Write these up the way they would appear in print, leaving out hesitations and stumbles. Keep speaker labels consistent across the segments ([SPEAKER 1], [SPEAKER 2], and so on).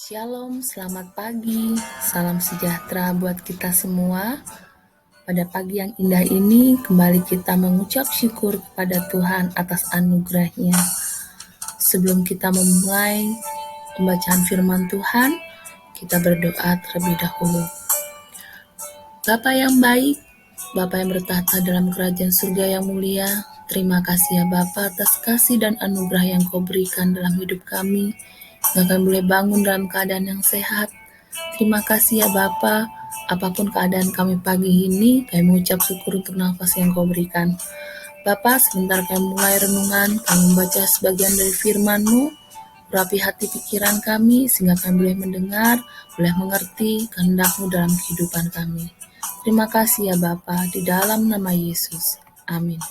[SPEAKER 1] Shalom, selamat pagi, salam sejahtera buat kita semua. Pada pagi yang indah ini, kembali kita mengucap syukur kepada Tuhan atas anugerah-Nya. Sebelum kita memulai pembacaan firman Tuhan, kita berdoa terlebih dahulu. Bapa yang baik, Bapa yang bertahta dalam kerajaan surga yang mulia, terima kasih ya Bapa atas kasih dan anugerah yang Kau berikan dalam hidup kami, yang kami boleh bangun dalam keadaan yang sehat. Terima kasih ya Bapa, apapun keadaan kami pagi ini, kami mengucap syukur untuk nafas yang Kau berikan. Bapa, sebentar kami mulai renungan, kami membaca sebagian dari firman-Mu, urapi hati pikiran kami, sehingga kami boleh mendengar, boleh mengerti kehendak-Mu dalam kehidupan kami. Terima kasih ya Bapa, di dalam nama Yesus. Amin.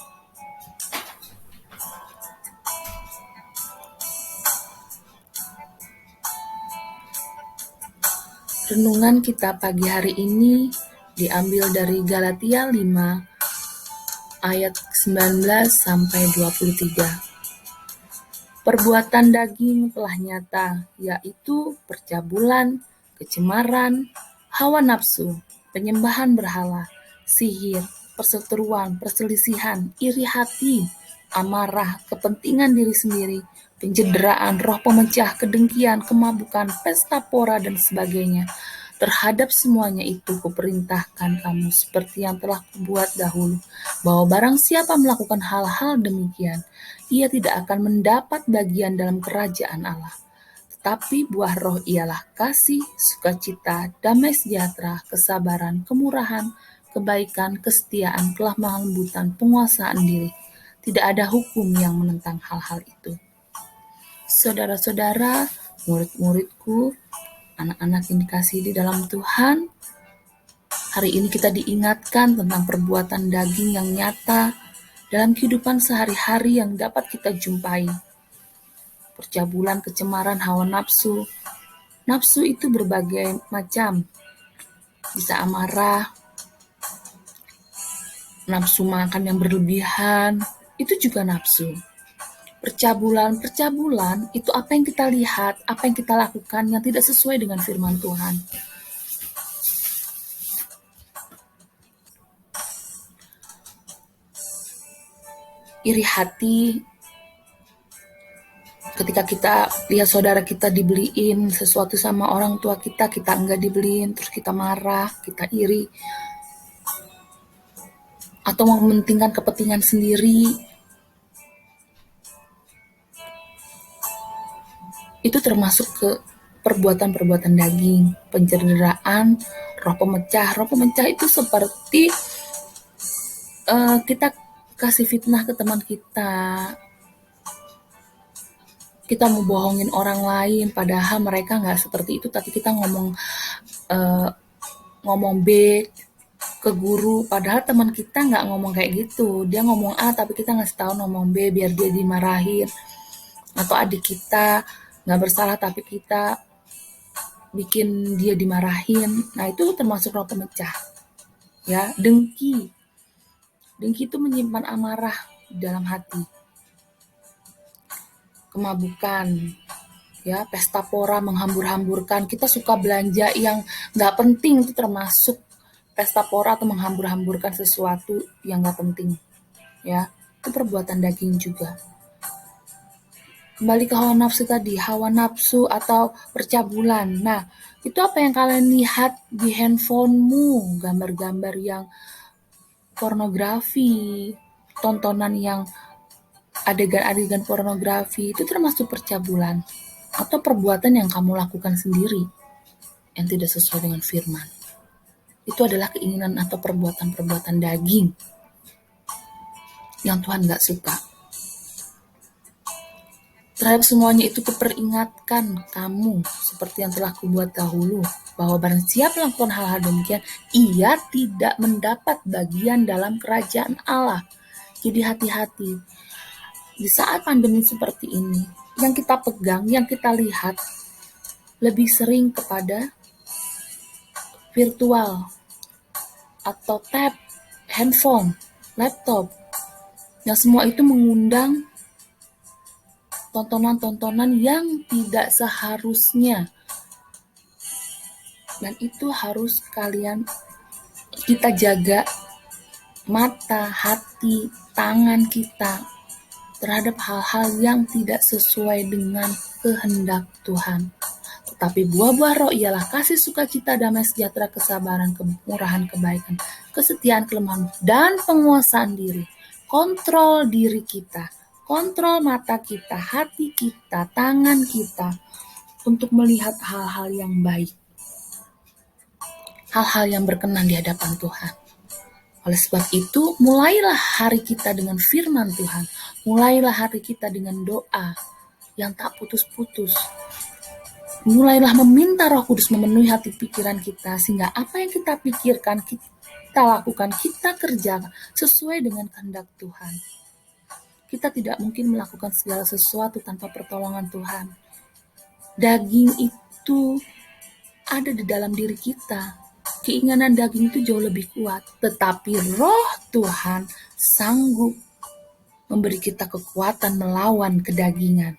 [SPEAKER 1] Renungan kita pagi hari ini diambil dari Galatia 5 ayat 19 sampai 23. Perbuatan daging telah nyata, yaitu percabulan, kecemaran, hawa nafsu, penyembahan berhala, sihir, perseteruan, perselisihan, iri hati, amarah, kepentingan diri sendiri, pencederaan, roh pemecah, kedengkian, kemabukan, pesta pora, dan sebagainya. Terhadap semuanya itu kuperintahkan kamu seperti yang telah kubuat dahulu, bahwa barang siapa melakukan hal-hal demikian, ia tidak akan mendapat bagian dalam kerajaan Allah. Tetapi buah roh ialah kasih, sukacita, damai sejahtera, kesabaran, kemurahan, kebaikan, kesetiaan, kelemah lembutan, penguasaan diri. Tidak ada hukum yang menentang hal-hal itu. Saudara-saudara, murid-muridku, anak-anak yang dikasihi di dalam Tuhan, hari ini kita diingatkan tentang perbuatan daging yang nyata dalam kehidupan sehari-hari yang dapat kita jumpai. Percabulan, kecemaran, hawa nafsu. Nafsu itu berbagai macam. Bisa amarah, nafsu makan yang berlebihan, itu juga nafsu. Percabulan itu apa yang kita lihat, apa yang kita lakukan yang tidak sesuai dengan firman Tuhan. Iri hati, ketika kita lihat saudara kita dibeliin sesuatu sama orang tua kita enggak dibeliin, terus kita marah, kita iri, atau mementingkan kepentingan sendiri. Itu termasuk ke perbuatan-perbuatan daging, pencederaan, roh pemecah. Roh pemecah itu seperti kita kasih fitnah ke teman kita mau bohongin orang lain, padahal mereka nggak seperti itu, tapi kita ngomong B ke guru, padahal teman kita nggak ngomong kayak gitu. Dia ngomong A, tapi kita ngasih tahu ngomong B biar dia dimarahin. Atau adik kita nggak bersalah, tapi kita bikin dia dimarahin. Nah, itu termasuk roh pemecah. Ya, dengki itu menyimpan amarah di dalam hati. Kemabukan, ya, pesta pora, menghambur-hamburkan. Kita suka belanja yang nggak penting, itu termasuk pesta pora atau menghambur-hamburkan sesuatu yang nggak penting. Ya, itu perbuatan daging juga. Kembali ke hawa nafsu tadi, hawa nafsu atau percabulan. Nah, itu apa yang kalian lihat di handphonemu, gambar-gambar yang pornografi, tontonan yang adegan-adegan pornografi, itu termasuk percabulan atau perbuatan yang kamu lakukan sendiri yang tidak sesuai dengan firman. Itu adalah keinginan atau perbuatan-perbuatan daging yang Tuhan gak suka. Terhadap semuanya itu kuperingatkan kamu, seperti yang telah kubuat dahulu, bahwa barang siapa melakukan hal-hal demikian, ia tidak mendapat bagian dalam kerajaan Allah. Jadi hati-hati. Di saat pandemi seperti ini, yang kita pegang, yang kita lihat, lebih sering kepada virtual, atau tab, handphone, laptop, yang semua itu mengundang tontonan-tontonan yang tidak seharusnya Dan itu harus kita jaga mata, hati, tangan kita terhadap hal-hal yang tidak sesuai dengan kehendak Tuhan. Tetapi buah-buah roh ialah kasih, sukacita, damai sejahtera, kesabaran, kemurahan, kebaikan, kesetiaan, kelemahan, dan penguasaan diri. Kontrol diri kita, kontrol mata kita, hati kita, tangan kita, untuk melihat hal-hal yang baik, hal-hal yang berkenan di hadapan Tuhan. Oleh sebab itu, mulailah hari kita dengan firman Tuhan. Mulailah hari kita dengan doa yang tak putus-putus. Mulailah meminta Roh Kudus memenuhi hati pikiran kita, sehingga apa yang kita pikirkan, kita lakukan, kita kerjakan sesuai dengan kehendak Tuhan. Kita tidak mungkin melakukan segala sesuatu tanpa pertolongan Tuhan. Daging itu ada di dalam diri kita. Keinginan daging itu jauh lebih kuat, tetapi Roh Tuhan sanggup memberi kita kekuatan melawan kedagingan.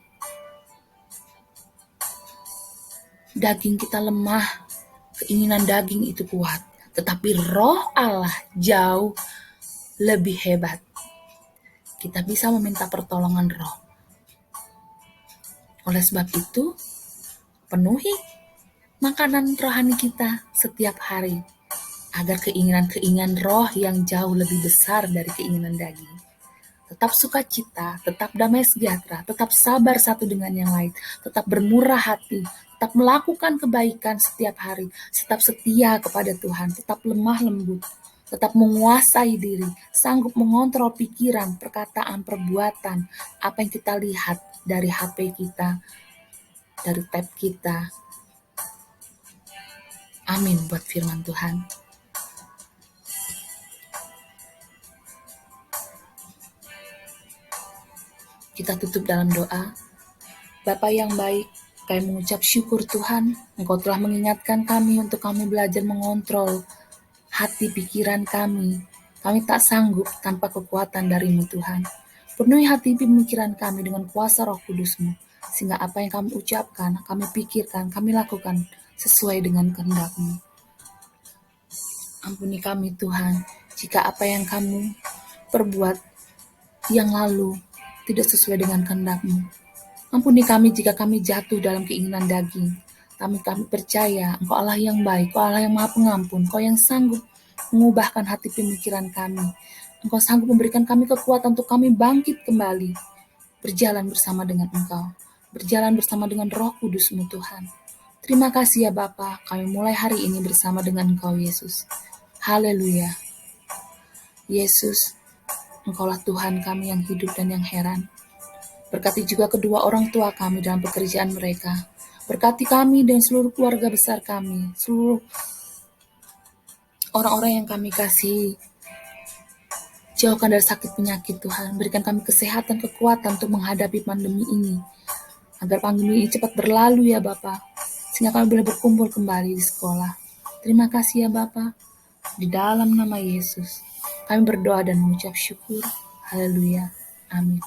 [SPEAKER 1] Daging kita lemah, keinginan daging itu kuat, tetapi Roh Allah jauh lebih hebat. Kita bisa meminta pertolongan Roh. Oleh sebab itu, penuhi makanan rohani kita setiap hari, agar keinginan-keinginan roh yang jauh lebih besar dari keinginan daging. Tetap sukacita, tetap damai sejahtera, tetap sabar satu dengan yang lain, tetap bermurah hati, tetap melakukan kebaikan setiap hari, tetap setia kepada Tuhan, tetap lemah lembut, tetap menguasai diri, sanggup mengontrol pikiran, perkataan, perbuatan, apa yang kita lihat dari HP kita, dari tab kita. Amin buat firman Tuhan. Kita tutup dalam doa. Bapa yang baik, kami mengucap syukur Tuhan, Engkau telah mengingatkan kami untuk kami belajar mengontrol hati pikiran kami. Kami tak sanggup tanpa kekuatan dari-Mu Tuhan. Penuhi hati pemikiran kami dengan kuasa Roh Kudus-Mu, sehingga apa yang kami ucapkan, kami pikirkan, kami lakukan sesuai dengan kehendak-Mu. Ampuni kami Tuhan, jika apa yang kami perbuat yang lalu tidak sesuai dengan kehendak-Mu. Ampuni kami jika kami jatuh dalam keinginan daging. Kami percaya Engkau Allah yang baik, Engkau Allah yang maha pengampun, Engkau yang sanggup mengubahkan hati pemikiran kami. Engkau sanggup memberikan kami kekuatan untuk kami bangkit kembali, berjalan bersama dengan Engkau, berjalan bersama dengan Roh Kudus-Mu Tuhan. Terima kasih ya Bapa, kami mulai hari ini bersama dengan Engkau Yesus. Haleluya. Yesus, Engkaulah Tuhan kami yang hidup dan yang heran. Berkati juga kedua orang tua kami dalam pekerjaan mereka. Berkati kami dan seluruh keluarga besar kami, seluruh orang-orang yang kami kasihi. Jauhkan dari sakit penyakit Tuhan. Berikan kami kesehatan, kekuatan untuk menghadapi pandemi ini. Agar pandemi ini cepat berlalu ya Bapa, sehingga kami boleh berkumpul kembali di sekolah. Terima kasih ya Bapa. Di dalam nama Yesus, kami berdoa dan mengucap syukur. Haleluya. Amin.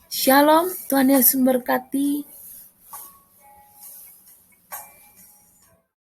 [SPEAKER 1] Shalom, Tuhan Yesus memberkati.